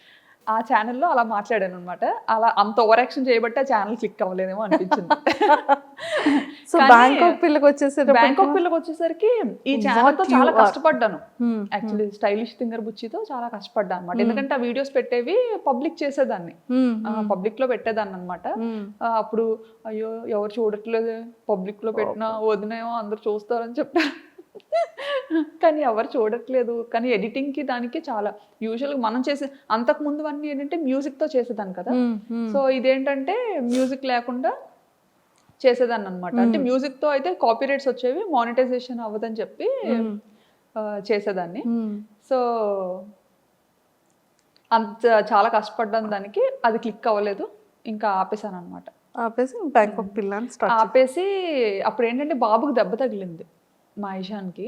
ఆ ఛానల్లో అలా మాట్లాడాను అనమాట. అలా అంత ఓవర్ యాక్షన్ చేయబట్టి ఆ ఛానల్ క్లిక్ అవ్వలేదేమో అనిపించింది. సో బ్యాంకాక్ పిల్లకి వచ్చేసరికి ఈ ఛానల్తో చాలా కష్టపడ్డాను. యాక్చువల్లీ స్టైలిష్ థింగర్ బుచ్చితో చాలా కష్టపడ్డాను అనమాట. ఎందుకంటే ఆ వీడియోస్ పెట్టేవి పబ్లిక్ చేసేదాన్ని, పబ్లిక్ లో పెట్టేదాన్ని అనమాట. అప్పుడు అయ్యో ఎవరు చూడట్లేదు, పబ్లిక్ లో పెట్టినా వదినేమో అందరు చూస్తారని చెప్పారు. కానీ ఎవరు చూడట్లేదు. కానీ ఎడిటింగ్ కి దానికి చాలా యూజువల్గా మనం చేసే అంతకు ముందు అన్నీ ఏంటంటే మ్యూజిక్ తో చేసేదాన్ని కదా. సో ఇదేంటంటే మ్యూజిక్ లేకుండా చేసేదాన్ని అనమాట. అంటే మ్యూజిక్ తో అయితే కాపీరైట్స్ వచ్చేవి, మానిటైజేషన్ అవ్వదని చెప్పి చేసేదాన్ని. సో అంత చాలా కష్టపడ్డాను దానికి, అది క్లిక్ అవ్వలేదు, ఇంకా ఆపేసాను అనమాట. ఆపేసి బ్యాంకాక్ పిల్ల ఆపేసి అప్పుడు ఏంటంటే బాబుకి దెబ్బ తగిలింది మా ఇషాన్కి.